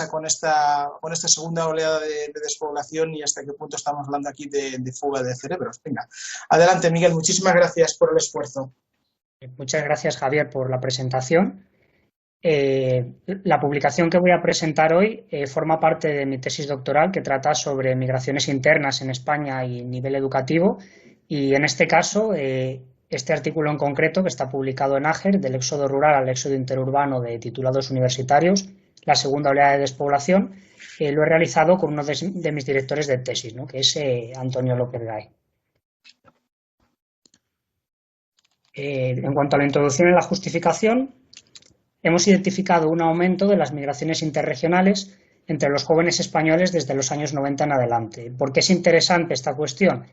con esta segunda oleada de despoblación y hasta qué punto estamos hablando aquí de fuga de cerebros. Venga, adelante, Miguel, muchísimas gracias por el esfuerzo. Muchas gracias, Javier, por la presentación. La publicación que voy a presentar hoy forma parte de mi tesis doctoral que trata sobre migraciones internas en España y nivel educativo, y en este caso este artículo en concreto, que está publicado en AGER, del éxodo rural al éxodo interurbano de titulados universitarios, la segunda oleada de despoblación, lo he realizado con uno de mis directores de tesis, ¿no?, que es Antonio López Gay. En cuanto a la introducción y la justificación, hemos identificado un aumento de las migraciones interregionales entre los jóvenes españoles desde los años 90 en adelante. ¿Por qué es interesante esta cuestión?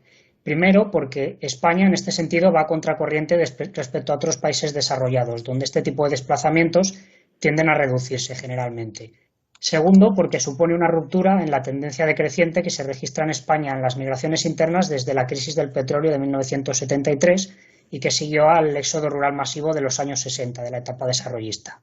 Primero, porque España en este sentido va a contracorriente respecto a otros países desarrollados, donde este tipo de desplazamientos tienden a reducirse generalmente. Segundo, porque supone una ruptura en la tendencia decreciente que se registra en España en las migraciones internas desde la crisis del petróleo de 1973 y que siguió al éxodo rural masivo de los años 60, de la etapa desarrollista.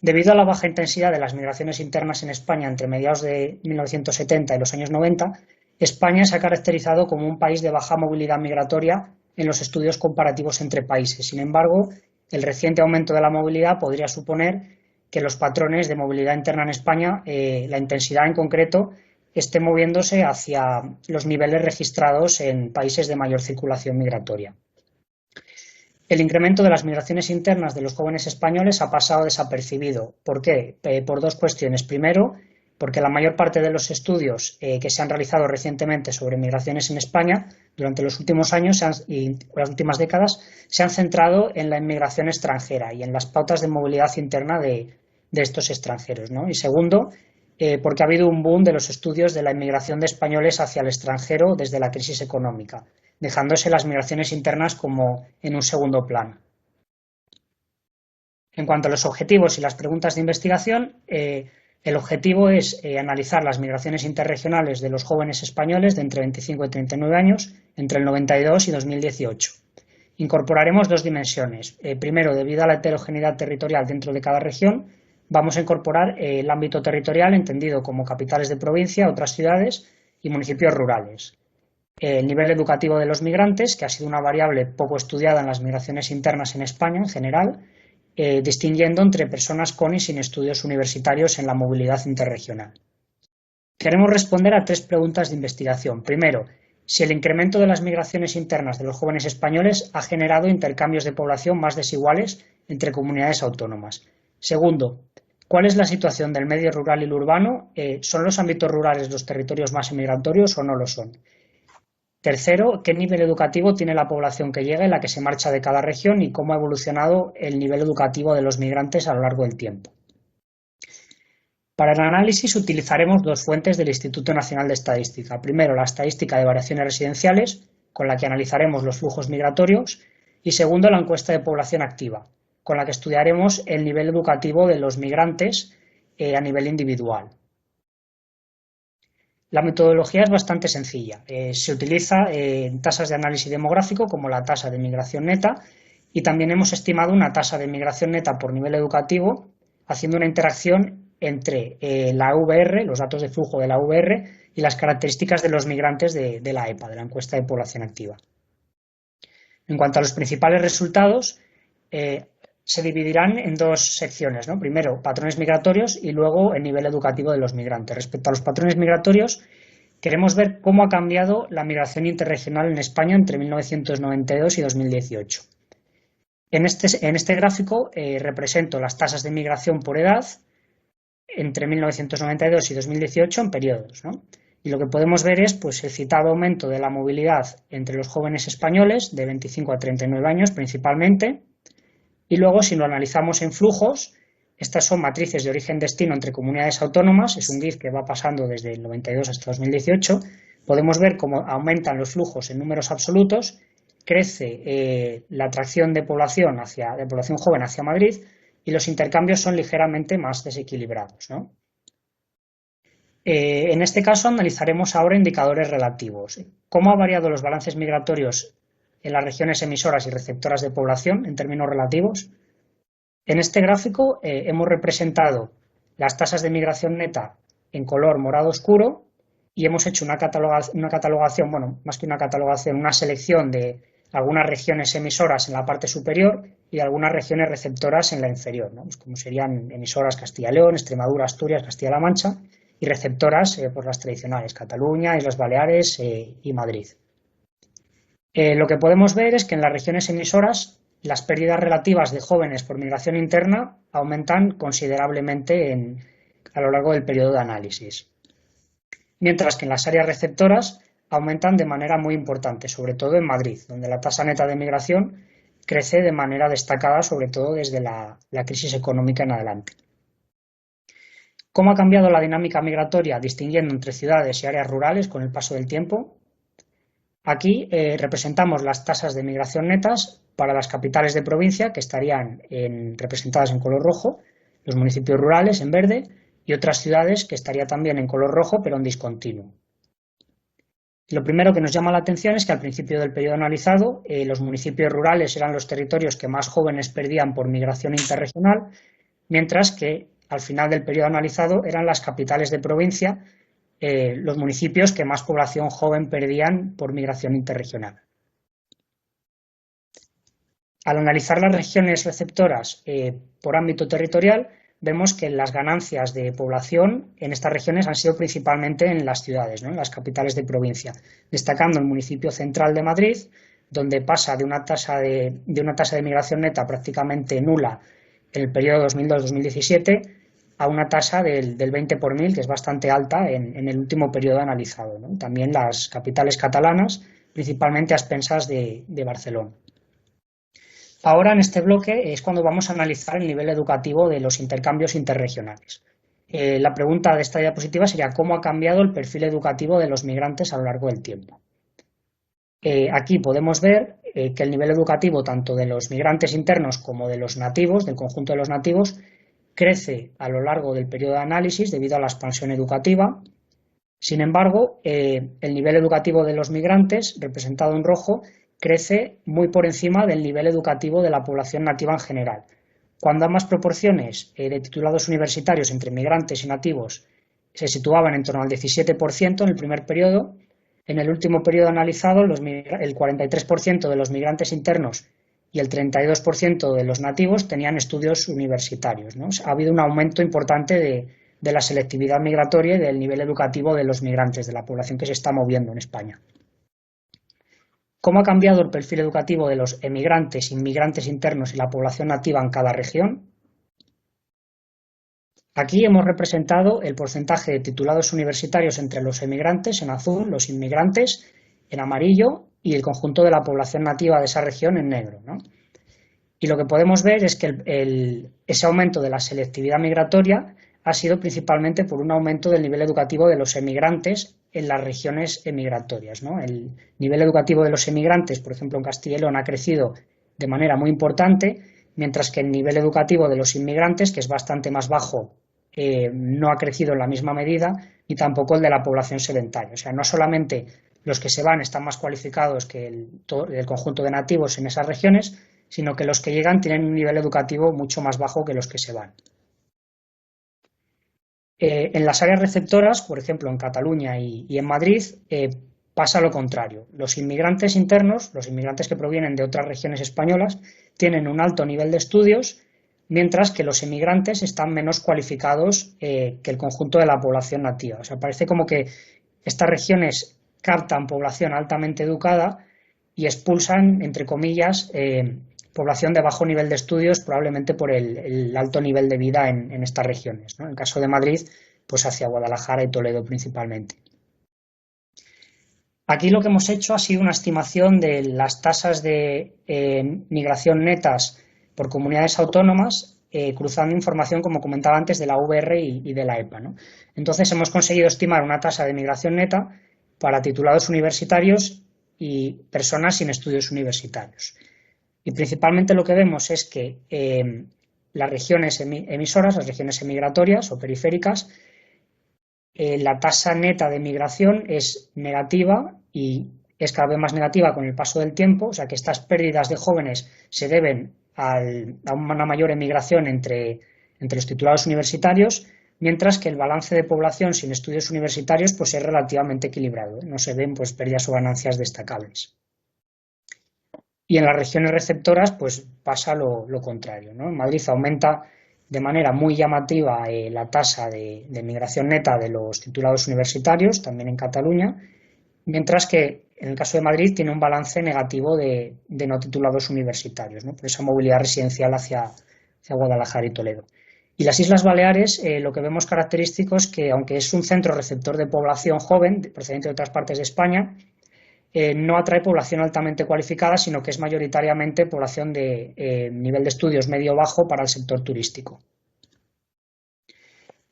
Debido a la baja intensidad de las migraciones internas en España entre mediados de 1970 y los años 90, España se ha caracterizado como un país de baja movilidad migratoria en los estudios comparativos entre países. Sin embargo, el reciente aumento de la movilidad podría suponer que los patrones de movilidad interna en España, la intensidad en concreto, esté moviéndose hacia los niveles registrados en países de mayor circulación migratoria. El incremento de las migraciones internas de los jóvenes españoles ha pasado desapercibido. ¿Por qué? Por dos cuestiones. Primero, porque la mayor parte de los estudios que se han realizado recientemente sobre migraciones en España durante los últimos años y las últimas décadas se han centrado en la inmigración extranjera y en las pautas de movilidad interna de estos extranjeros, ¿no? Y segundo, porque ha habido un boom de los estudios de la inmigración de españoles hacia el extranjero desde la crisis económica, dejándose las migraciones internas como en un segundo plano. En cuanto a los objetivos y las preguntas de investigación, el objetivo es analizar las migraciones interregionales de los jóvenes españoles de entre 25 y 39 años entre el 92 y 2018. Incorporaremos dos dimensiones. Primero, debido a la heterogeneidad territorial dentro de cada región, vamos a incorporar el ámbito territorial entendido como capitales de provincia, otras ciudades y municipios rurales. El nivel educativo de los migrantes, que ha sido una variable poco estudiada en las migraciones internas en España en general, distinguiendo entre personas con y sin estudios universitarios en la movilidad interregional. Queremos responder a tres preguntas de investigación. Primero, si el incremento de las migraciones internas de los jóvenes españoles ha generado intercambios de población más desiguales entre comunidades autónomas. Segundo, ¿cuál es la situación del medio rural y el urbano? ¿Son los ámbitos rurales los territorios más emigratorios o no lo son? Tercero, ¿qué nivel educativo tiene la población que llega y la que se marcha de cada región y cómo ha evolucionado el nivel educativo de los migrantes a lo largo del tiempo? Para el análisis utilizaremos dos fuentes del Instituto Nacional de Estadística. Primero, la estadística de variaciones residenciales, con la que analizaremos los flujos migratorios, y segundo, la encuesta de población activa, con la que estudiaremos el nivel educativo de los migrantes a nivel individual. La metodología es bastante sencilla. Se utiliza tasas de análisis demográfico como la tasa de migración neta y también hemos estimado una tasa de migración neta por nivel educativo haciendo una interacción entre la VR, los datos de flujo de la VR y las características de los migrantes de la EPA, de la encuesta de población activa. En cuanto a los principales resultados, se dividirán en dos secciones, ¿no? Primero, patrones migratorios y luego el nivel educativo de los migrantes. Respecto a los patrones migratorios, queremos ver cómo ha cambiado la migración interregional en España entre 1992 y 2018. En este gráfico represento las tasas de migración por edad entre 1992 y 2018 en periodos, ¿no? Y lo que podemos ver es pues, el citado aumento de la movilidad entre los jóvenes españoles de 25 a 39 años principalmente. Y luego, si lo analizamos en flujos, estas son matrices de origen-destino entre comunidades autónomas, es un GIF que va pasando desde el 92 hasta 2018, podemos ver cómo aumentan los flujos en números absolutos, crece la atracción de población joven hacia Madrid y los intercambios son ligeramente más desequilibrados, ¿no? En este caso analizaremos ahora indicadores relativos. ¿Cómo han variado los balances migratorios en las regiones emisoras y receptoras de población en términos relativos? En este gráfico hemos representado las tasas de migración neta en color morado oscuro y hemos hecho una catalogación, bueno, más que una catalogación, una selección de algunas regiones emisoras en la parte superior y algunas regiones receptoras en la inferior, ¿no? Pues como serían emisoras Castilla y León, Extremadura, Asturias, Castilla-La Mancha, y receptoras por las tradicionales, Cataluña, Islas Baleares y Madrid. Lo que podemos ver es que en las regiones emisoras las pérdidas relativas de jóvenes por migración interna aumentan considerablemente a lo largo del periodo de análisis, mientras que en las áreas receptoras aumentan de manera muy importante, sobre todo en Madrid, donde la tasa neta de migración crece de manera destacada, sobre todo desde la crisis económica en adelante. ¿Cómo ha cambiado la dinámica migratoria distinguiendo entre ciudades y áreas rurales con el paso del tiempo? Aquí representamos las tasas de migración netas para las capitales de provincia, que estarían representadas en color rojo, los municipios rurales en verde y otras ciudades que estaría también en color rojo pero en discontinuo. Lo primero que nos llama la atención es que al principio del periodo analizado los municipios rurales eran los territorios que más jóvenes perdían por migración interregional, mientras que al final del periodo analizado eran las capitales de provincia los municipios que más población joven perdían por migración interregional. Al analizar las regiones receptoras por ámbito territorial, vemos que las ganancias de población en estas regiones han sido principalmente en las ciudades, ¿no? En las capitales de provincia, destacando el municipio central de Madrid, donde pasa de una tasa de migración neta prácticamente nula en el periodo 2002-2017 a una tasa del 20 por mil, que es bastante alta en el último periodo analizado, ¿no? También las capitales catalanas, principalmente a expensas de Barcelona. Ahora, en este bloque, es cuando vamos a analizar el nivel educativo de los intercambios interregionales. La pregunta de esta diapositiva sería ¿cómo ha cambiado el perfil educativo de los migrantes a lo largo del tiempo? Aquí podemos ver que el nivel educativo tanto de los migrantes internos como de los nativos, del conjunto de los nativos, crece a lo largo del periodo de análisis debido a la expansión educativa. Sin embargo, el nivel educativo de los migrantes, representado en rojo, crece muy por encima del nivel educativo de la población nativa en general. Cuando ambas proporciones de titulados universitarios entre migrantes y nativos se situaban en torno al 17% en el primer periodo, en el último periodo analizado el 43% de los migrantes internos y el 32% de los nativos tenían estudios universitarios, ¿no? Ha habido un aumento importante de la selectividad migratoria y del nivel educativo de los migrantes, de la población que se está moviendo en España. ¿Cómo ha cambiado el perfil educativo de los emigrantes, inmigrantes internos y la población nativa en cada región? Aquí hemos representado el porcentaje de titulados universitarios entre los emigrantes en azul, los inmigrantes en amarillo y el conjunto de la población nativa de esa región en negro, ¿no? Y lo que podemos ver es que ese aumento de la selectividad migratoria ha sido principalmente por un aumento del nivel educativo de los emigrantes en las regiones emigratorias, ¿no? El nivel educativo de los emigrantes, por ejemplo, en Castilla y León ha crecido de manera muy importante, mientras que el nivel educativo de los inmigrantes, que es bastante más bajo, no ha crecido en la misma medida, y tampoco el de la población sedentaria. O sea, no solamente los que se van están más cualificados que el conjunto de nativos en esas regiones, sino que los que llegan tienen un nivel educativo mucho más bajo que los que se van. En las áreas receptoras, por ejemplo en Cataluña y en Madrid, pasa lo contrario. Los inmigrantes internos, los inmigrantes que provienen de otras regiones españolas, tienen un alto nivel de estudios, mientras que los emigrantes están menos cualificados que el conjunto de la población nativa. O sea, parece como que estas regiones captan población altamente educada y expulsan, entre comillas, población de bajo nivel de estudios, probablemente por el alto nivel de vida en estas regiones, ¿no? En el caso de Madrid, pues hacia Guadalajara y Toledo principalmente. Aquí lo que hemos hecho ha sido una estimación de las tasas de migración netas por comunidades autónomas, cruzando información, como comentaba antes, de la VR y de la EPA, ¿no? Entonces hemos conseguido estimar una tasa de migración neta para titulados universitarios y personas sin estudios universitarios. Y principalmente lo que vemos es que las regiones emisoras, las regiones emigratorias o periféricas, la tasa neta de migración es negativa y es cada vez más negativa con el paso del tiempo, o sea que estas pérdidas de jóvenes se deben a una mayor emigración entre los titulados universitarios, mientras que el balance de población sin estudios universitarios pues, es relativamente equilibrado, ¿eh? No se ven pues, pérdidas o ganancias destacables. Y en las regiones receptoras pues, pasa lo contrario, ¿no? En Madrid aumenta de manera muy llamativa la tasa de migración neta de los titulados universitarios, también en Cataluña, mientras que en el caso de Madrid tiene un balance negativo de no titulados universitarios, ¿no? Por esa movilidad residencial hacia Guadalajara y Toledo. Y las Islas Baleares, lo que vemos característico es que, aunque es un centro receptor de población joven, procedente de otras partes de España, no atrae población altamente cualificada, sino que es mayoritariamente población de nivel de estudios medio-bajo para el sector turístico.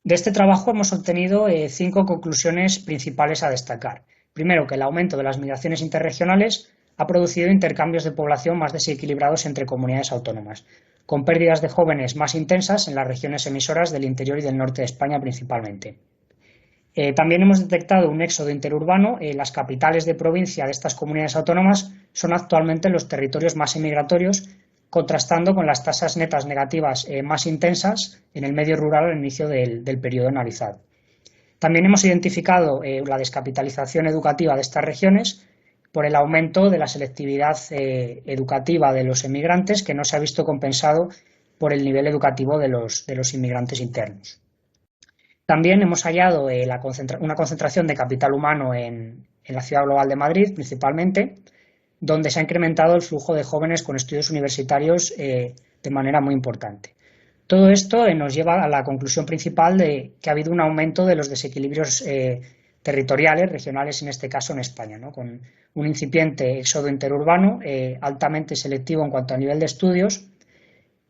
De este trabajo hemos obtenido 5 conclusiones principales a destacar. Primero, que el aumento de las migraciones interregionales ha producido intercambios de población más desequilibrados entre comunidades autónomas, con pérdidas de jóvenes más intensas en las regiones emisoras del interior y del norte de España principalmente. También hemos detectado un éxodo interurbano. Las capitales de provincia de estas comunidades autónomas son actualmente los territorios más emigratorios, contrastando con las tasas netas negativas más intensas en el medio rural al inicio del periodo analizado. También hemos identificado la descapitalización educativa de estas regiones por el aumento de la selectividad educativa de los emigrantes, que no se ha visto compensado por el nivel educativo de los inmigrantes internos. También hemos hallado una concentración de capital humano en la ciudad global de Madrid, principalmente, donde se ha incrementado el flujo de jóvenes con estudios universitarios de manera muy importante. Todo esto nos lleva a la conclusión principal de que ha habido un aumento de los desequilibrios territoriales, regionales en este caso en España, ¿no? Con un incipiente éxodo interurbano altamente selectivo en cuanto a nivel de estudios,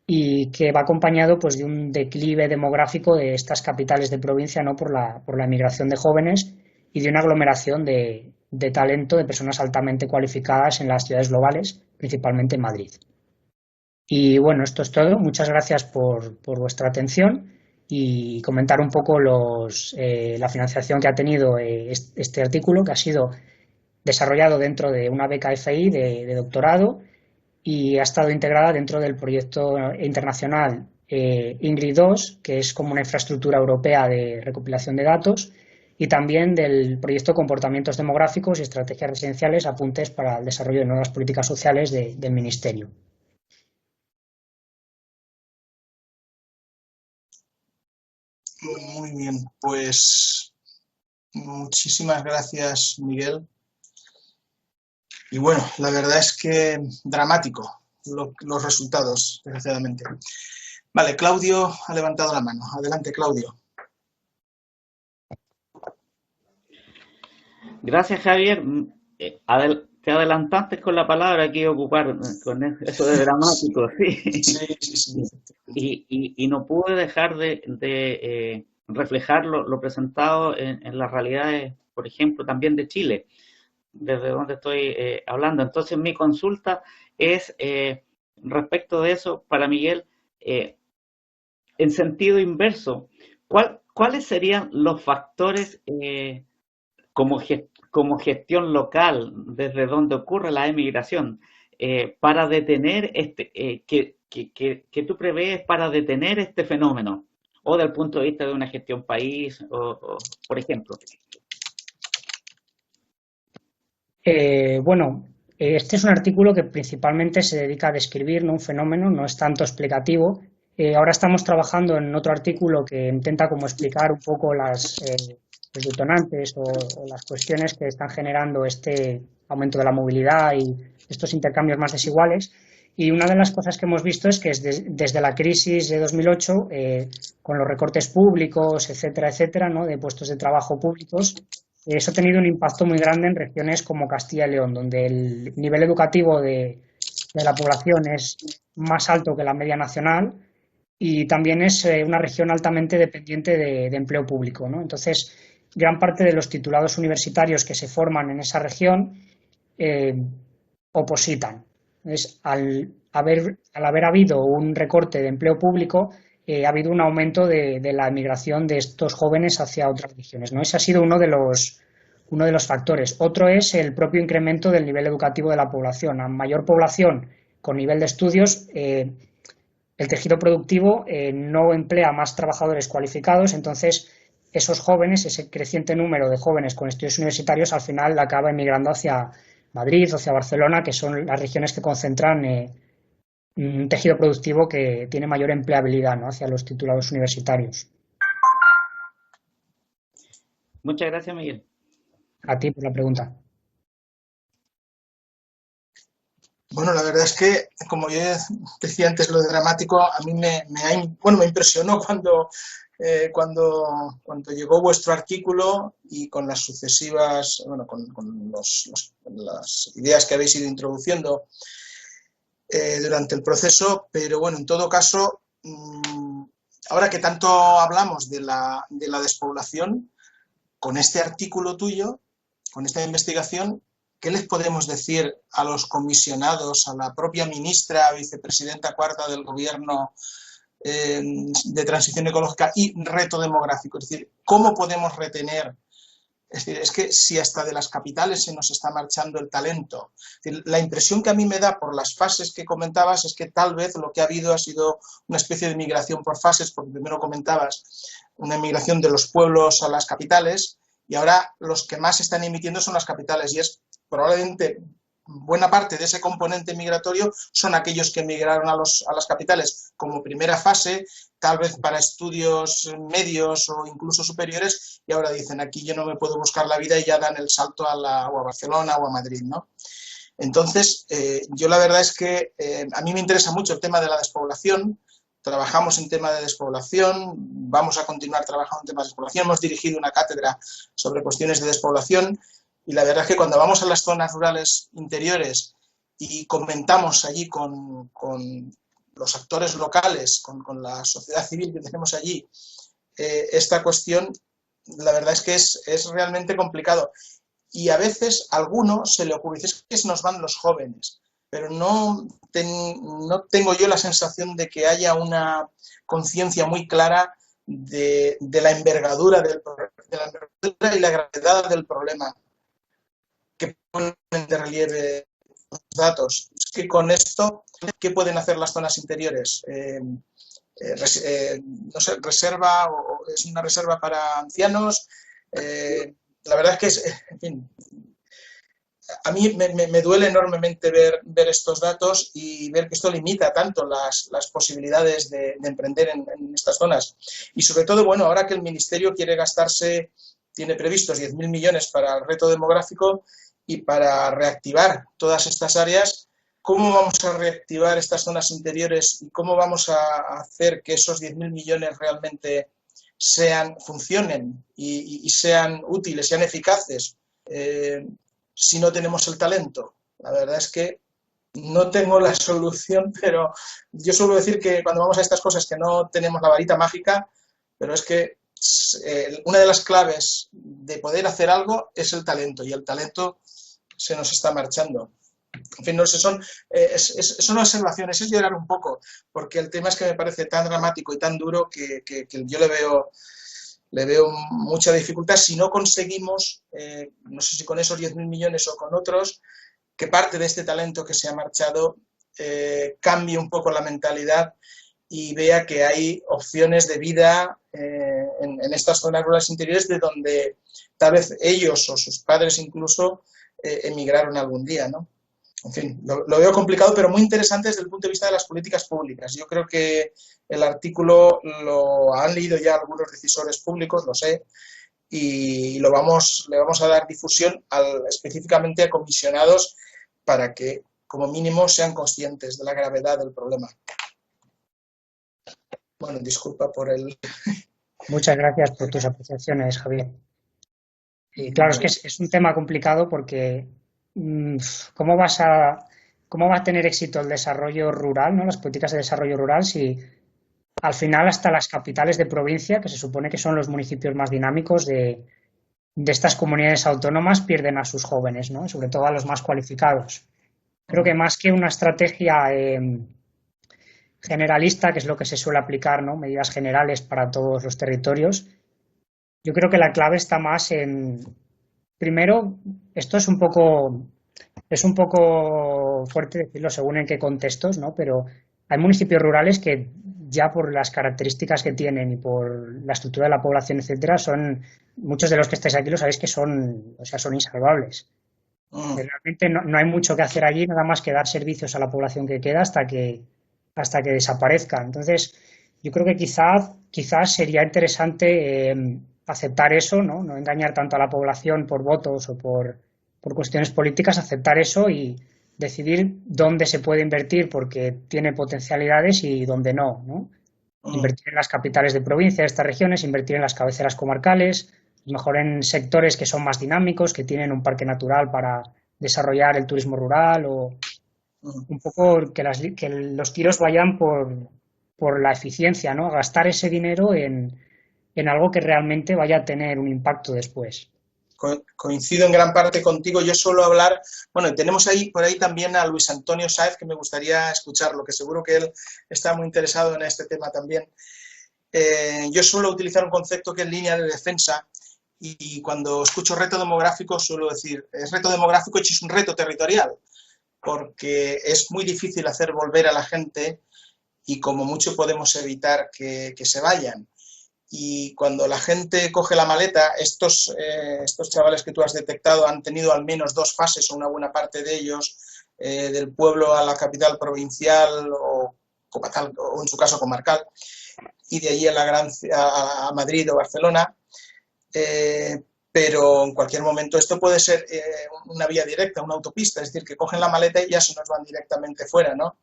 y que va acompañado pues, de un declive demográfico de estas capitales de provincia, ¿no? por la emigración de jóvenes y de una aglomeración de talento, de personas altamente cualificadas en las ciudades globales, principalmente en Madrid. Y bueno, esto es todo. Muchas gracias por vuestra atención y comentar un poco la financiación que ha tenido este artículo, que ha sido desarrollado dentro de una beca FI de doctorado y ha estado integrada dentro del proyecto internacional INGRI 2, que es como una infraestructura europea de recopilación de datos, y también del proyecto Comportamientos Demográficos y Estrategias Residenciales, apuntes para el desarrollo de nuevas políticas sociales del Ministerio. Muy bien, pues muchísimas gracias, Miguel. Y bueno, la verdad es que dramático los resultados, desgraciadamente. Vale, Claudio ha levantado la mano. Adelante, Claudio. Gracias, Javier. Te adelantaste con la palabra que iba a ocupar con eso de dramático, sí. Sí. Y no pude dejar de reflejar lo presentado en las realidades, por ejemplo, también de Chile, desde donde estoy hablando. Entonces, mi consulta es respecto de eso para Miguel, en sentido inverso, ¿cuáles serían los factores como gestión local, desde donde ocurre la emigración, para detener que tú prevés para detener este fenómeno, o del punto de vista de una gestión país, o por ejemplo? Bueno, este es un artículo que principalmente se dedica a describir, ¿no? Un fenómeno, no es tanto explicativo. Ahora estamos trabajando en otro artículo que intenta como explicar un poco los detonantes o las cuestiones que están generando este aumento de la movilidad y estos intercambios más desiguales. Y una de las cosas que hemos visto es que desde la crisis de 2008, con los recortes públicos, etcétera, ¿no? De puestos de trabajo públicos, eso ha tenido un impacto muy grande en regiones como Castilla y León, donde el nivel educativo de la población es más alto que la media nacional y también es una región altamente dependiente de empleo público, ¿no? Entonces, gran parte de los titulados universitarios que se forman en esa región opositan. Entonces, al haber habido un recorte de empleo público, ha habido un aumento de la emigración de estos jóvenes hacia otras regiones, ¿no? Ese ha sido uno de los factores. Otro es el propio incremento del nivel educativo de la población. A mayor población con nivel de estudios, el tejido productivo no emplea más trabajadores cualificados, entonces esos jóvenes, ese creciente número de jóvenes con estudios universitarios, al final acaba emigrando hacia Madrid, hacia Barcelona, que son las regiones que concentran un tejido productivo que tiene mayor empleabilidad, ¿no?, hacia los titulados universitarios. Muchas gracias, Miguel. A ti por la pregunta. Bueno, la verdad es que, como yo decía antes, lo de dramático a mí me impresionó cuando llegó vuestro artículo y con las sucesivas, con las ideas que habéis ido introduciendo durante el proceso, pero bueno, en todo caso, ahora que tanto hablamos de la despoblación, con este artículo tuyo, con esta investigación, ¿qué les podemos decir a los comisionados, a la propia ministra, vicepresidenta cuarta del Gobierno de Transición Ecológica y Reto Demográfico? Es decir, ¿cómo podemos retener? Es decir, es que si hasta de las capitales se nos está marchando el talento. Es decir, la impresión que a mí me da por las fases que comentabas es que tal vez lo que ha habido ha sido una especie de migración por fases, porque primero comentabas una migración de los pueblos a las capitales y ahora los que más están emitiendo son las capitales y es probablemente buena parte de ese componente migratorio son aquellos que emigraron a las capitales como primera fase, tal vez para estudios medios o incluso superiores, y ahora dicen, aquí yo no me puedo buscar la vida y ya dan el salto o a Barcelona o a Madrid, ¿no? Entonces, yo la verdad es que a mí me interesa mucho el tema de la despoblación, trabajamos en tema de despoblación, vamos a continuar trabajando en temas de despoblación, hemos dirigido una cátedra sobre cuestiones de despoblación. Y la verdad es que cuando vamos a las zonas rurales interiores y comentamos allí con los actores locales, con la sociedad civil que tenemos allí, esta cuestión, la verdad es que es realmente complicado. Y a veces a alguno se le ocurre, es que se nos van los jóvenes, pero no tengo yo la sensación de que haya una conciencia muy clara de la envergadura y la gravedad del problema que ponen de relieve los datos. Es que con esto, ¿qué pueden hacer las zonas interiores? No sé, reserva, o es una reserva para ancianos. La verdad es que en fin, a mí me duele enormemente ver estos datos y ver que esto limita tanto las posibilidades de emprender en estas zonas. Y sobre todo, bueno, ahora que el Ministerio tiene previstos 10.000 millones para el reto demográfico, y para reactivar todas estas áreas, ¿cómo vamos a reactivar estas zonas interiores y cómo vamos a hacer que esos 10.000 millones realmente funcionen y sean útiles, sean eficaces si no tenemos el talento? La verdad es que no tengo la solución, pero yo suelo decir que cuando vamos a estas cosas que no tenemos la varita mágica, pero es que una de las claves de poder hacer algo es el talento, y el talento se nos está marchando. En fin, no sé, son observaciones, es llorar un poco, porque el tema es que me parece tan dramático y tan duro que yo le veo mucha dificultad si no conseguimos, no sé si con esos 10.000 millones o con otros, que parte de este talento que se ha marchado cambie un poco la mentalidad y vea que hay opciones de vida en estas zonas rurales interiores de donde tal vez ellos o sus padres incluso emigraron algún día, ¿no? En fin, lo veo complicado, pero muy interesante desde el punto de vista de las políticas públicas. Yo creo que el artículo lo han leído ya algunos decisores públicos, lo sé, y le vamos a dar difusión específicamente a comisionados para que, como mínimo, sean conscientes de la gravedad del problema. Bueno, disculpa por el... Muchas gracias por tus apreciaciones, Javier. Y claro, es que es un tema complicado porque ¿cómo va a tener éxito el desarrollo rural, ¿no?, las políticas de desarrollo rural, si al final hasta las capitales de provincia, que se supone que son los municipios más dinámicos de estas comunidades autónomas, pierden a sus jóvenes, ¿no?, sobre todo a los más cualificados? Creo que más que una estrategia generalista, que es lo que se suele aplicar, ¿no?, medidas generales para todos los territorios, yo creo que la clave está más en, primero, esto es un poco fuerte decirlo según en qué contextos, ¿no?, pero hay municipios rurales que ya por las características que tienen y por la estructura de la población, etcétera, muchos de los que estáis aquí lo sabéis que son insalvables. Realmente no hay mucho que hacer allí, nada más que dar servicios a la población que queda hasta que desaparezca. Entonces, yo creo que quizás sería interesante aceptar eso, ¿no? No engañar tanto a la población por votos o por cuestiones políticas, aceptar eso y decidir dónde se puede invertir porque tiene potencialidades y dónde no, ¿no? Invertir en las capitales de provincia de estas regiones, invertir en las cabeceras comarcales, mejor en sectores que son más dinámicos, que tienen un parque natural para desarrollar el turismo rural o un poco que los tiros vayan por la eficiencia, ¿no? Gastar ese dinero en algo que realmente vaya a tener un impacto después. Coincido en gran parte contigo. Yo suelo hablar, bueno, tenemos por ahí también a Luis Antonio Sáez, que me gustaría escucharlo, que seguro que él está muy interesado en este tema también. Yo suelo utilizar un concepto que es línea de defensa, y cuando escucho reto demográfico suelo decir, es reto demográfico y es un reto territorial, porque es muy difícil hacer volver a la gente y como mucho podemos evitar que se vayan. Y cuando la gente coge la maleta, estos chavales que tú has detectado han tenido al menos 2 fases, o una buena parte de ellos, del pueblo a la capital provincial o en su caso comarcal, y de allí a Madrid o Barcelona. Pero en cualquier momento esto puede ser una vía directa, una autopista, es decir, que cogen la maleta y ya se nos van directamente fuera, ¿no?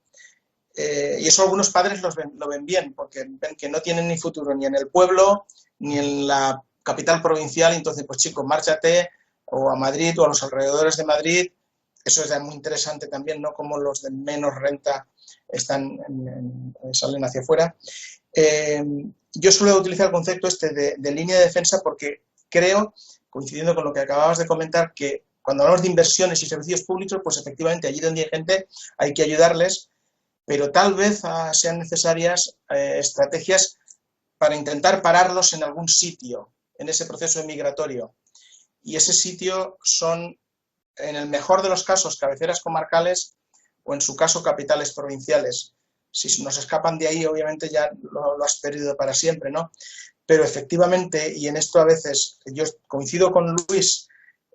Y eso algunos padres lo ven bien, porque ven que no tienen ni futuro ni en el pueblo ni en la capital provincial, entonces pues chicos, márchate o a Madrid o a los alrededores de Madrid. Eso es muy interesante también, ¿no? Como los de menos renta salen hacia afuera. Yo suelo utilizar el concepto de línea de defensa porque creo, coincidiendo con lo que acababas de comentar, que cuando hablamos de inversiones y servicios públicos, pues efectivamente allí donde hay gente hay que ayudarles, pero tal vez sean necesarias estrategias para intentar pararlos en algún sitio, en ese proceso migratorio. Y ese sitio son, en el mejor de los casos, cabeceras comarcales o en su caso capitales provinciales. Si nos escapan de ahí, obviamente ya lo has perdido para siempre, ¿no? Pero efectivamente, y en esto a veces yo coincido con Luis,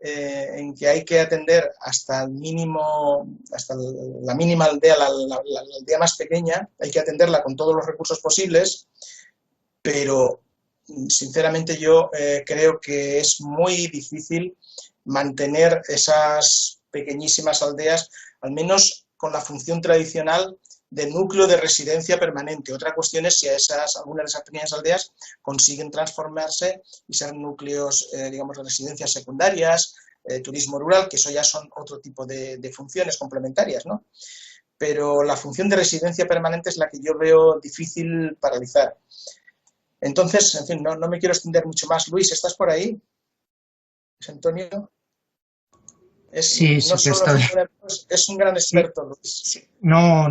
en que hay que atender hasta el mínimo, hasta la mínima aldea, la aldea más pequeña, hay que atenderla con todos los recursos posibles, pero sinceramente yo creo que es muy difícil mantener esas pequeñísimas aldeas, al menos con la función tradicional de núcleo de residencia permanente. Otra cuestión es si algunas de esas pequeñas aldeas consiguen transformarse y ser núcleos, digamos, de residencias secundarias, turismo rural, que eso ya son otro tipo de funciones complementarias, ¿no? Pero la función de residencia permanente es la que yo veo difícil paralizar. Entonces, en fin, no me quiero extender mucho más. Luis, ¿estás por ahí? ¿Es Antonio? Sí, no sí que solo estoy. es un gran experto, Luis. Sí. No,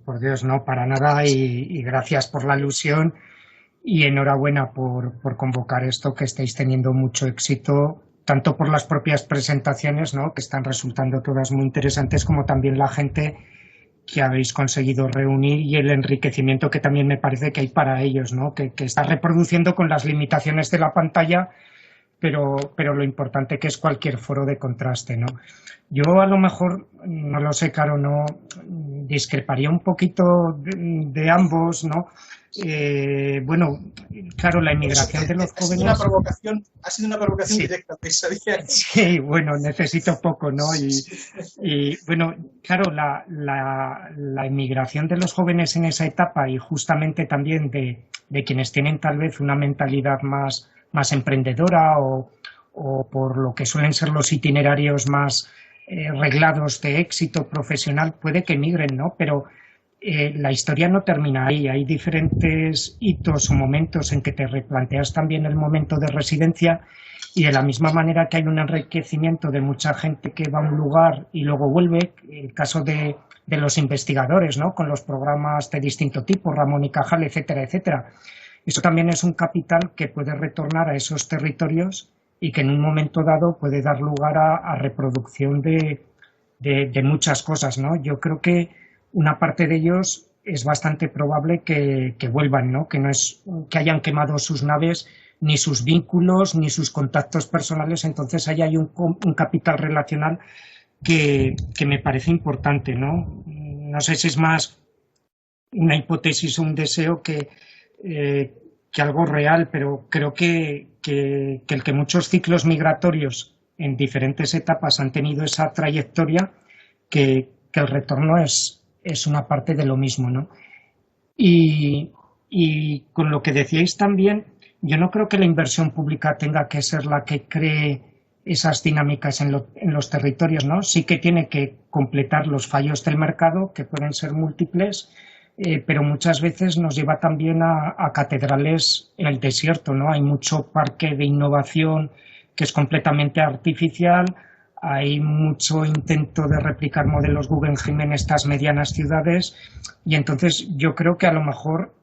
por Dios, no, para nada, y gracias por la alusión y enhorabuena por convocar esto, que estáis teniendo mucho éxito, tanto por las propias presentaciones, ¿no?, que están resultando todas muy interesantes, como también la gente que habéis conseguido reunir y el enriquecimiento que también me parece que hay para ellos, ¿no?, que está reproduciendo con las limitaciones de la pantalla, pero lo importante que es cualquier foro de contraste, ¿no? Yo a lo mejor, no lo sé, Caro, no discreparía un poquito de ambos, ¿no? Bueno, claro, la inmigración de los jóvenes... Ha sido una provocación sí, directa, ¿sabías? Sí, bueno, necesito poco, ¿no? Y bueno, claro, la inmigración de los jóvenes en esa etapa y justamente también de quienes tienen tal vez una mentalidad más emprendedora o por lo que suelen ser los itinerarios más reglados de éxito profesional, puede que emigren, ¿no? Pero la historia no termina ahí. Hay diferentes hitos o momentos en que te replanteas también el momento de residencia, y de la misma manera que hay un enriquecimiento de mucha gente que va a un lugar y luego vuelve, el caso de los investigadores, ¿no?, con los programas de distinto tipo, Ramón y Cajal, etcétera, etcétera. Eso también es un capital que puede retornar a esos territorios y que en un momento dado puede dar lugar a reproducción de muchas cosas, ¿no? Yo creo que una parte de ellos es bastante probable que vuelvan, ¿no? Que no es que hayan quemado sus naves, ni sus vínculos, ni sus contactos personales. Entonces ahí hay un capital relacional que me parece importante, ¿no? No sé si es más una hipótesis o un deseo que algo real, pero creo que el que muchos ciclos migratorios en diferentes etapas han tenido esa trayectoria, que el retorno es una parte de lo mismo, ¿no? Y con lo que decíais también, yo no creo que la inversión pública tenga que ser la que cree esas dinámicas en los territorios, ¿no? Sí que tiene que completar los fallos del mercado, que pueden ser múltiples, pero muchas veces nos lleva también a catedrales en el desierto, ¿no? Hay mucho parque de innovación que es completamente artificial, hay mucho intento de replicar modelos Guggenheim en estas medianas ciudades, y entonces yo creo que a lo mejor,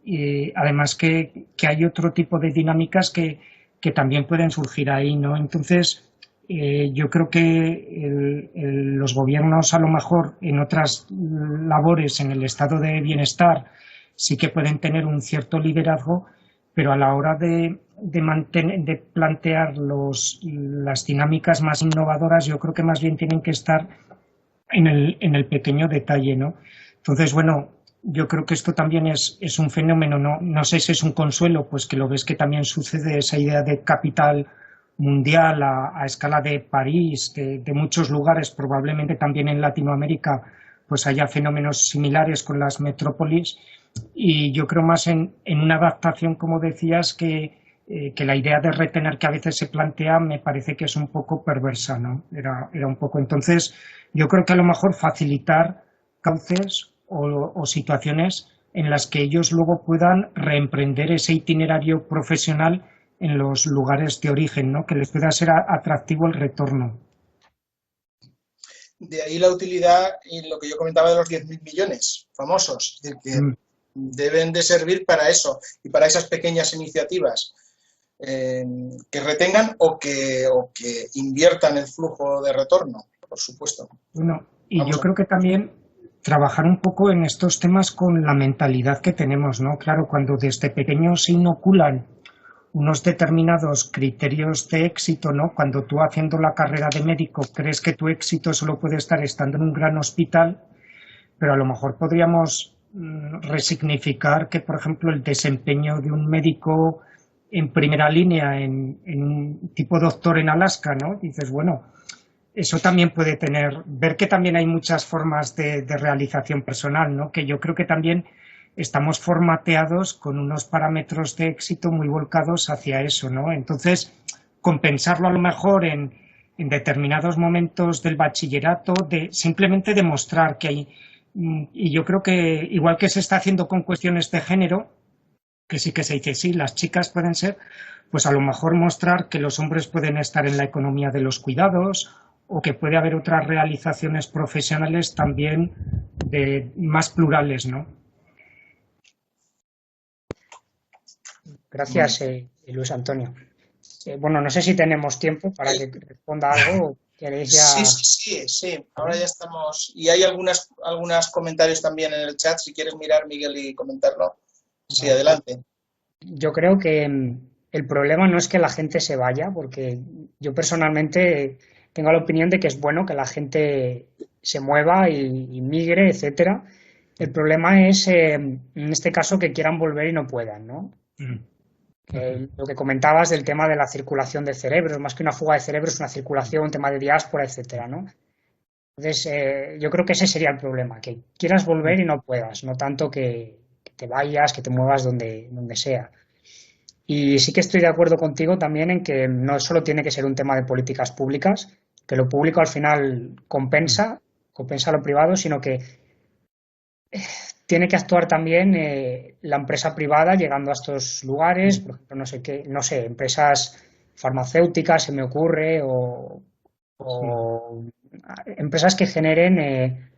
además que hay otro tipo de dinámicas que también pueden surgir ahí, ¿no? Entonces, yo creo que los gobiernos, a lo mejor en otras labores en el estado de bienestar, sí que pueden tener un cierto liderazgo, pero a la hora de plantear las dinámicas más innovadoras, yo creo que más bien tienen que estar en el pequeño detalle, ¿no? Entonces, bueno, yo creo que esto también es un fenómeno, no sé si es un consuelo, pues que lo ves que también sucede esa idea de capital mundial a escala de París, de muchos lugares, probablemente también en Latinoamérica, pues haya fenómenos similares con las metrópolis, y yo creo más en una adaptación, como decías, que la idea de retener que a veces se plantea me parece que es un poco perversa, ¿no? Era un poco. Entonces, yo creo que a lo mejor facilitar cauces o situaciones en las que ellos luego puedan reemprender ese itinerario profesional en los lugares de origen, ¿no? Que les pueda ser atractivo el retorno. De ahí la utilidad y lo que yo comentaba de los 10.000 millones famosos, es decir, que deben de servir para eso y para esas pequeñas iniciativas que retengan o que inviertan el flujo de retorno, por supuesto. Bueno, y yo creo que también trabajar un poco en estos temas con la mentalidad que tenemos, ¿no? Claro, cuando desde pequeños se inoculan unos determinados criterios de éxito, ¿no? Cuando tú, haciendo la carrera de médico, crees que tu éxito solo puede estar estando en un gran hospital, pero a lo mejor podríamos resignificar que, por ejemplo, el desempeño de un médico en primera línea, en un tipo doctor en Alaska, ¿no? Dices, bueno, eso también puede ver que también hay muchas formas de realización personal, ¿no? Que yo creo que también estamos formateados con unos parámetros de éxito muy volcados hacia eso, ¿no? Entonces, compensarlo a lo mejor en determinados momentos del bachillerato, de simplemente demostrar que hay, y yo creo que igual que se está haciendo con cuestiones de género, que sí que se dice, sí, las chicas pueden ser, pues a lo mejor mostrar que los hombres pueden estar en la economía de los cuidados, o que puede haber otras realizaciones profesionales también más plurales, ¿no? Gracias, Luis Antonio. Bueno, no sé si tenemos tiempo para que responda algo. ¿Queréis ya? Sí. Ahora ya estamos. Y hay algunos comentarios también en el chat, si quieres mirar, Miguel, y comentarlo. Sí, adelante. Yo creo que el problema no es que la gente se vaya, porque yo personalmente tengo la opinión de que es bueno que la gente se mueva y migre, etcétera. El problema es, en este caso, que quieran volver y no puedan, ¿no? Lo que comentabas del tema de la circulación de cerebros, más que una fuga de cerebros, una circulación, un tema de diáspora, etcétera, ¿no? Entonces, yo creo que ese sería el problema, que quieras volver y no puedas, no tanto que te vayas, que te muevas donde sea. Y sí que estoy de acuerdo contigo también en que no solo tiene que ser un tema de políticas públicas, que lo público al final compensa lo privado, sino que tiene que actuar también la empresa privada llegando a estos lugares, por ejemplo, no sé, empresas farmacéuticas, se me ocurre, o empresas que generen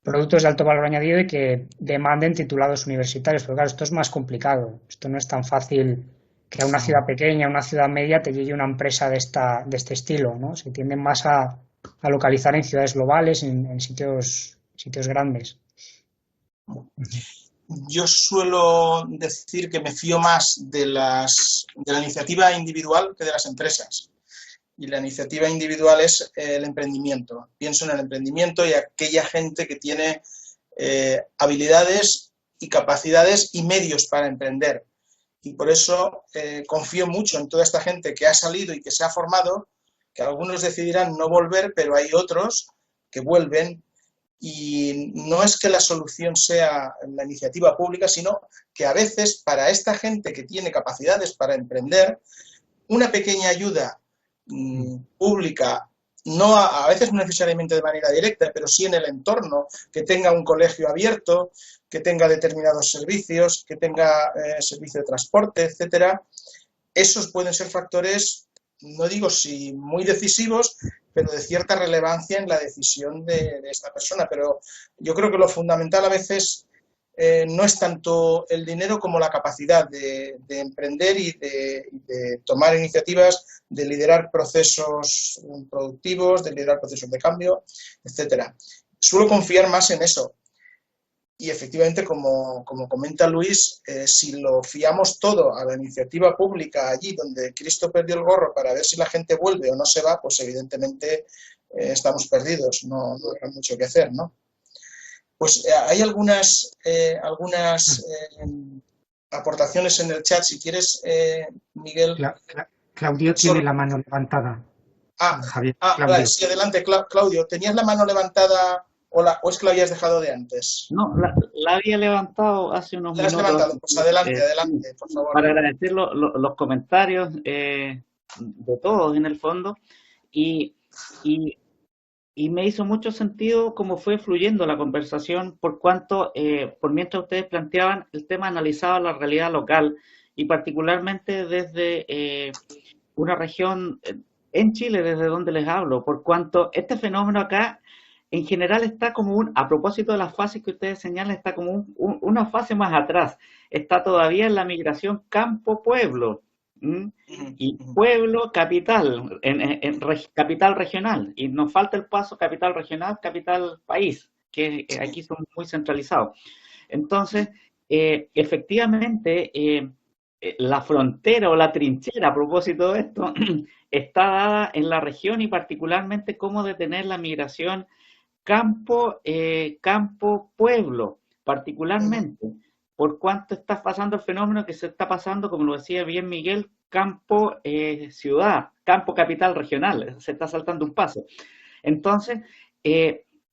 productos de alto valor añadido y que demanden titulados universitarios. Pero claro, esto es más complicado. Esto no es tan fácil que a una ciudad pequeña, a una ciudad media, te llegue una empresa de este estilo, ¿no? Se tienden más a localizar en ciudades globales, en sitios grandes. Yo suelo decir que me fío más de la iniciativa individual que de las empresas. Y la iniciativa individual es el emprendimiento. Pienso en el emprendimiento y aquella gente que tiene habilidades y capacidades y medios para emprender. Y por eso confío mucho en toda esta gente que ha salido y que se ha formado, que algunos decidirán no volver, pero hay otros que vuelven. Y no es que la solución sea la iniciativa pública, sino que a veces para esta gente que tiene capacidades para emprender, una pequeña ayuda pública, no a veces no necesariamente de manera directa, pero sí en el entorno, que tenga un colegio abierto, que tenga determinados servicios, que tenga servicio de transporte, etcétera. Esos pueden ser factores, no digo si muy decisivos, pero de cierta relevancia en la decisión de esta persona. Pero yo creo que lo fundamental a veces no es tanto el dinero como la capacidad de emprender y de tomar iniciativas, de liderar procesos productivos, de liderar procesos de cambio, etcétera. Suelo confiar más en eso. Y efectivamente, como comenta Luis, si lo fiamos todo a la iniciativa pública allí donde Cristo perdió el gorro para ver si la gente vuelve o no se va, pues evidentemente estamos perdidos, no hay mucho que hacer, ¿no? Pues hay algunas aportaciones en el chat, si quieres, Miguel. Claudio tiene la mano levantada. Javier, vale, sí, adelante, Claudio. ¿Tenías la mano levantada o es que la habías dejado de antes? No, la había levantado hace unos minutos. ¿La has levantado? Pues adelante, por favor. Para agradecer los comentarios de todos en el fondo y me hizo mucho sentido cómo fue fluyendo la conversación por cuanto, por mientras ustedes planteaban, el tema analizaba la realidad local y particularmente desde una región en Chile, desde donde les hablo, por cuanto este fenómeno acá en general está como a propósito de las fases que ustedes señalan, está como una fase más atrás, está todavía en la migración campo-pueblo. Y pueblo capital, capital regional, y nos falta el paso capital regional, capital país, que aquí son muy centralizados. Entonces, efectivamente, la frontera o la trinchera, a propósito de esto, está dada en la región y particularmente cómo detener la migración campo-pueblo, particularmente. Por cuánto está pasando el fenómeno que se está pasando, como lo decía bien Miguel, campo-ciudad, campo-capital regional, se está saltando un paso. Entonces,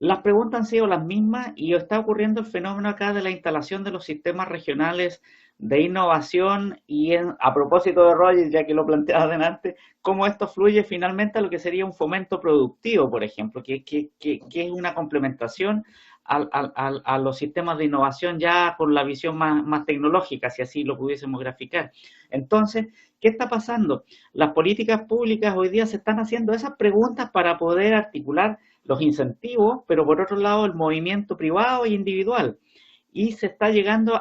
las preguntas han sido las mismas y está ocurriendo el fenómeno acá de la instalación de los sistemas regionales de innovación y a propósito de Roger, ya que lo planteaba adelante, cómo esto fluye finalmente a lo que sería un fomento productivo, por ejemplo, que es una complementación a los sistemas de innovación ya con la visión más tecnológica, si así lo pudiésemos graficar. Entonces, ¿qué está pasando? Las políticas públicas hoy día se están haciendo esas preguntas para poder articular los incentivos, pero por otro lado el movimiento privado e individual. Y se está llegando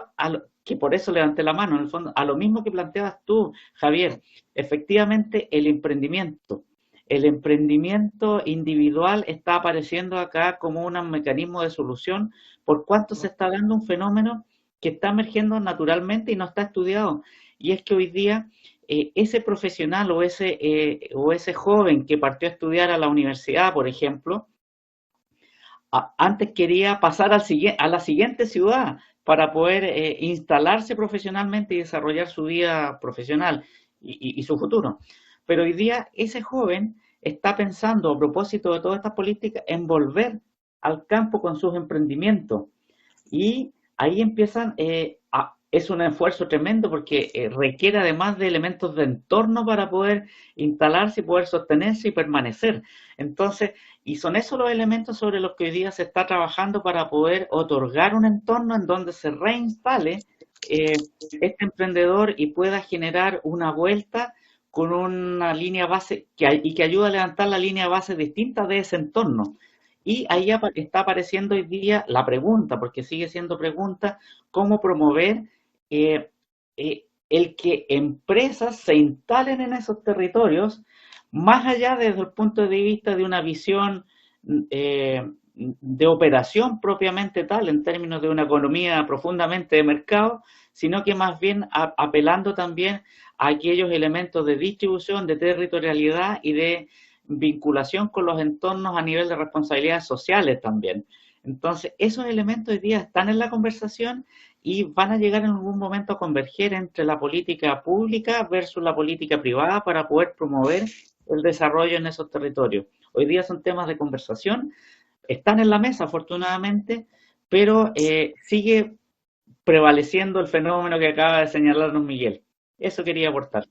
que por eso levanté la mano, en el fondo, a lo mismo que planteabas tú, Javier, efectivamente el emprendimiento. El emprendimiento individual está apareciendo acá como un mecanismo de solución por cuanto se está dando un fenómeno que está emergiendo naturalmente y no está estudiado. Y es que hoy día ese profesional o ese joven que partió a estudiar a la universidad, por ejemplo, antes quería pasar a la siguiente ciudad para poder instalarse profesionalmente y desarrollar su vida profesional y su futuro. Pero hoy día ese joven está pensando, a propósito de todas estas políticas, en volver al campo con sus emprendimientos. Y ahí empiezan, es un esfuerzo tremendo porque requiere además de elementos de entorno para poder instalarse, poder sostenerse y permanecer. Entonces, y son esos los elementos sobre los que hoy día se está trabajando para poder otorgar un entorno en donde se reinstale este emprendedor y pueda generar una vuelta con una línea base y que ayuda a levantar la línea base distinta de ese entorno. Y ahí está apareciendo hoy día la pregunta, porque sigue siendo pregunta, ¿cómo promover el que empresas se instalen en esos territorios, más allá desde el punto de vista de una visión de operación propiamente tal, en términos de una economía profundamente de mercado, sino que más bien apelando también a aquellos elementos de distribución, de territorialidad y de vinculación con los entornos a nivel de responsabilidades sociales también. Entonces, esos elementos hoy día están en la conversación y van a llegar en algún momento a converger entre la política pública versus la política privada para poder promover el desarrollo en esos territorios. Hoy día son temas de conversación, están en la mesa afortunadamente, pero sigue prevaleciendo el fenómeno que acaba de señalarnos Miguel. Eso quería aportar.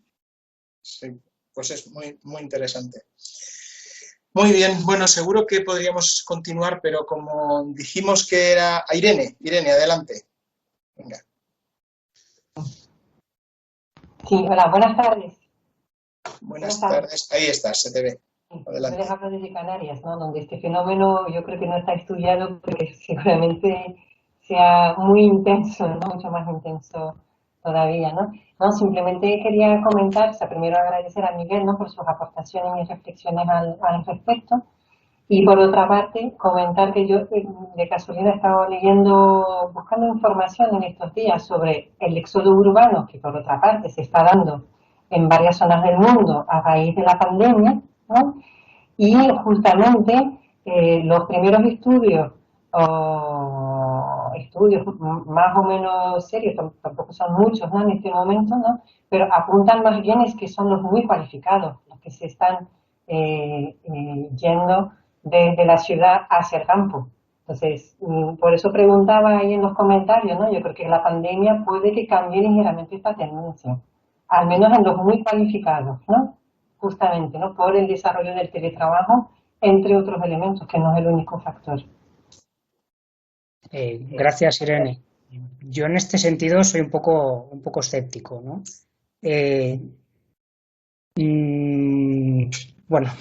Sí, pues es muy, muy interesante. Muy bien, bueno, seguro que podríamos continuar, pero como dijimos que era a Irene, adelante. Venga. Sí, hola, buenas tardes. Buenas tardes, ahí estás, se te ve. Adelante. Yo les hablo desde Canarias, ¿no? Donde este fenómeno yo creo que no está estudiado porque seguramente sea muy intenso, ¿no? Mucho más intenso todavía, ¿no? No, simplemente quería comentar, o sea, primero agradecer a Miguel, ¿no? Por sus aportaciones y reflexiones al respecto. Y por otra parte, comentar que yo de casualidad he estado leyendo, buscando información en estos días sobre el éxodo urbano, que por otra parte se está dando en varias zonas del mundo a raíz de la pandemia, ¿no? Y justamente los primeros estudios más o menos serios, tampoco son muchos, ¿no? En este momento, ¿no? Pero apuntan más bien es que son los muy cualificados, los que se están yendo desde la ciudad hacia el campo. Entonces, por eso preguntaba ahí en los comentarios, ¿no? Yo creo que la pandemia puede que cambie ligeramente esta tendencia, al menos en los muy cualificados, ¿no? Justamente, ¿no? Por el desarrollo del teletrabajo, entre otros elementos, que no es el único factor. Gracias, Irene. Yo en este sentido soy un poco escéptico, ¿no? Bueno,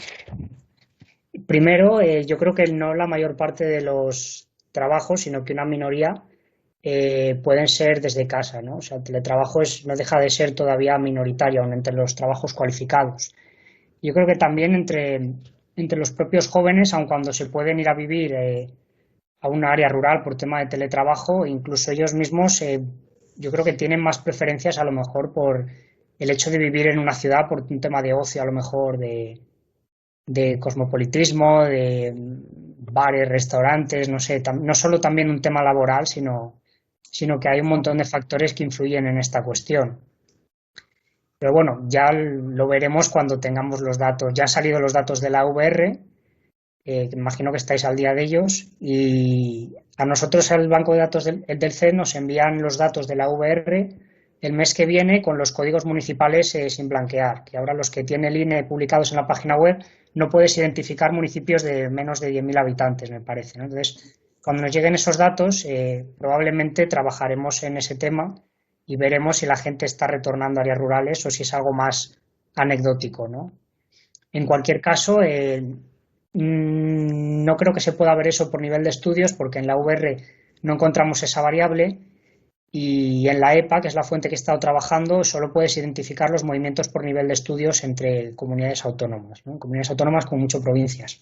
primero, yo creo que no la mayor parte de los trabajos, sino que una minoría pueden ser desde casa, ¿no? O sea, el teletrabajo no deja de ser todavía minoritario, aún entre los trabajos cualificados. Yo creo que también entre los propios jóvenes, aun cuando se pueden ir a vivir a una área rural por tema de teletrabajo, incluso ellos mismos yo creo que tienen más preferencias a lo mejor por el hecho de vivir en una ciudad por un tema de ocio, a lo mejor de cosmopolitismo, de bares, restaurantes, no sé, no solo también un tema laboral, sino que hay un montón de factores que influyen en esta cuestión. Pero bueno, ya lo veremos cuando tengamos los datos. Ya han salido los datos de la UVR, imagino que estáis al día de ellos, y a nosotros el banco de datos del CED nos envían los datos de la UVR el mes que viene con los códigos municipales sin blanquear, que ahora los que tiene el INE publicados en la página web no puedes identificar municipios de menos de 10.000 habitantes, me parece, ¿no? Entonces, cuando nos lleguen esos datos, probablemente trabajaremos en ese tema y veremos si la gente está retornando a áreas rurales o si es algo más anecdótico, ¿no? En cualquier caso, no creo que se pueda ver eso por nivel de estudios porque en la UVR no encontramos esa variable y en la EPA, que es la fuente que he estado trabajando, solo puedes identificar los movimientos por nivel de estudios entre comunidades autónomas, ¿no? Comunidades autónomas con muchas provincias.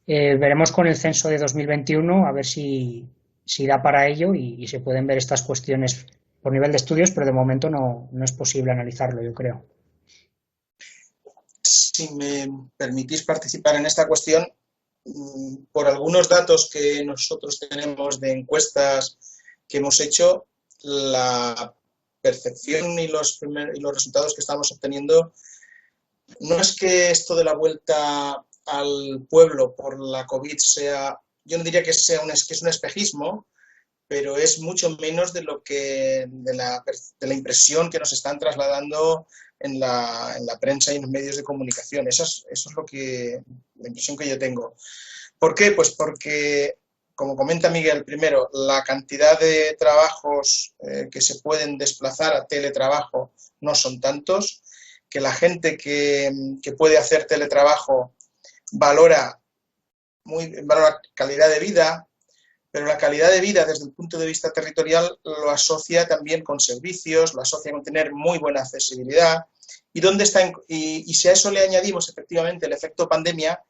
Veremos con el censo de 2021 a ver si da para ello y se pueden ver estas cuestiones por nivel de estudios, pero de momento no es posible analizarlo, yo creo. Si me permitís participar en esta cuestión, por algunos datos que nosotros tenemos de encuestas que hemos hecho, la percepción y los resultados que estamos obteniendo no es que esto de la vuelta al pueblo por la COVID sea, yo no diría que es un espejismo, pero es mucho menos de la impresión que nos están trasladando en la prensa y en los medios de comunicación. Eso es la impresión que yo tengo. ¿Por qué? Pues porque, como comenta Miguel, primero, la cantidad de trabajos que se pueden desplazar a teletrabajo no son tantos, que la gente que puede hacer teletrabajo valora calidad de vida, pero la calidad de vida desde el punto de vista territorial lo asocia también con servicios, lo asocia con tener muy buena accesibilidad. Y si a eso le añadimos efectivamente el efecto pandemia,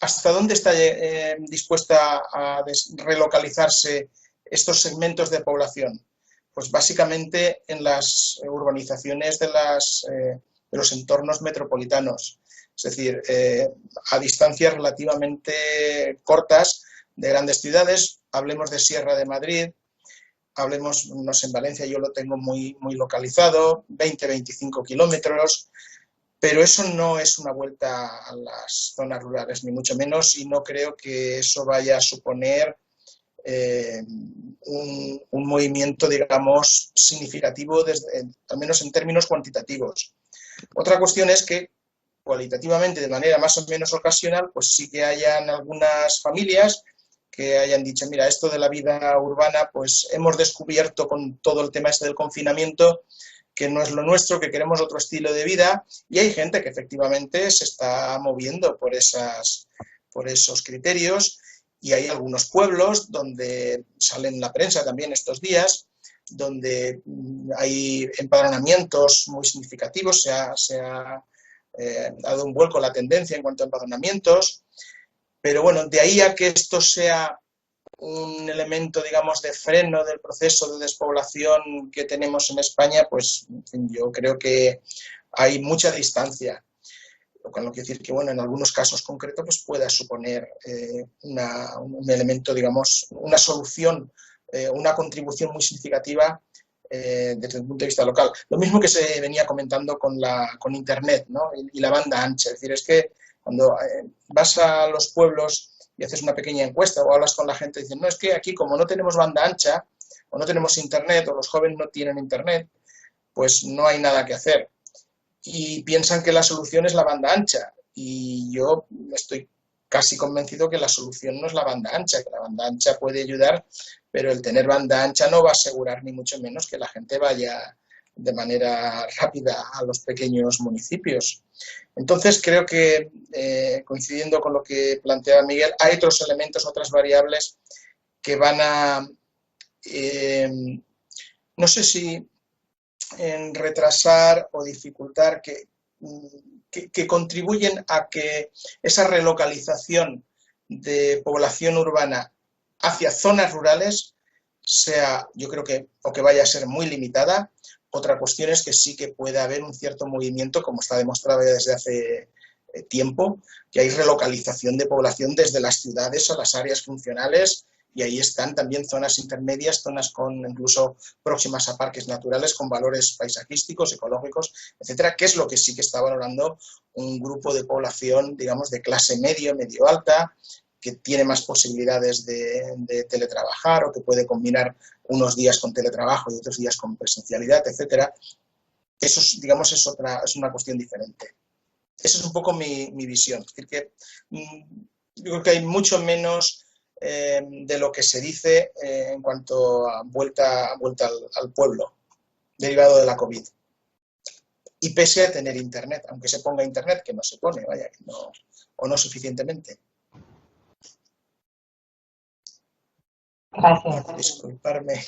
¿hasta dónde está dispuesta a relocalizarse estos segmentos de población? Pues básicamente en las urbanizaciones de los entornos metropolitanos, es decir, a distancias relativamente cortas de grandes ciudades. Hablemos de Sierra de Madrid, hablemos, no sé, en Valencia yo lo tengo muy localizado, 20-25 kilómetros, pero eso no es una vuelta a las zonas rurales, ni mucho menos, y no creo que eso vaya a suponer un movimiento, digamos, significativo, al menos en términos cuantitativos. Otra cuestión es que, cualitativamente, de manera más o menos ocasional, pues sí que hayan algunas familias que hayan dicho, mira, esto de la vida urbana, pues hemos descubierto con todo el tema este del confinamiento que no es lo nuestro, que queremos otro estilo de vida, y hay gente que efectivamente se está moviendo por esos criterios, y hay algunos pueblos donde sale en la prensa también estos días, donde hay empadronamientos muy significativos, se ha dado un vuelco la tendencia en cuanto a empadronamientos, pero bueno, de ahí a que esto sea un elemento, digamos, de freno del proceso de despoblación que tenemos en España, pues en fin, yo creo que hay mucha distancia. Lo cual no quiere decir que, bueno, en algunos casos concretos pues pueda suponer un elemento, digamos, una solución, una contribución muy significativa desde el punto de vista local. Lo mismo que se venía comentando con Internet, ¿no? y la banda ancha. Es decir, es que cuando vas a los pueblos y haces una pequeña encuesta o hablas con la gente, dicen, no, es que aquí como no tenemos banda ancha o no tenemos Internet o los jóvenes no tienen Internet, pues no hay nada que hacer. Y piensan que la solución es la banda ancha. Y yo estoy casi convencido que la solución no es la banda ancha, que la banda ancha puede ayudar, pero el tener banda ancha no va a asegurar ni mucho menos que la gente vaya de manera rápida a los pequeños municipios. Entonces creo que, coincidiendo con lo que planteaba Miguel, hay otros elementos, otras variables que van a, no sé si en retrasar o dificultar, que contribuyen a que esa relocalización de población urbana hacia zonas rurales sea, yo creo que, o que vaya a ser muy limitada. Otra cuestión es que sí que puede haber un cierto movimiento, como está demostrado ya desde hace tiempo, que hay relocalización de población desde las ciudades a las áreas funcionales, y ahí están también zonas intermedias, zonas incluso próximas a parques naturales con valores paisajísticos, ecológicos, etcétera, que es lo que sí que está valorando un grupo de población, digamos, de clase medio alta, que tiene más posibilidades de teletrabajar o que puede combinar unos días con teletrabajo y otros días con presencialidad, etcétera. Eso, digamos, es una cuestión diferente. Esa es un poco mi visión. Es decir, que yo creo que hay mucho menos de lo que se dice en cuanto a vuelta al pueblo, derivado de la COVID. Y pese a tener Internet, aunque se ponga Internet, que no se pone, vaya, que no, o no suficientemente. Gracias. Disculparme.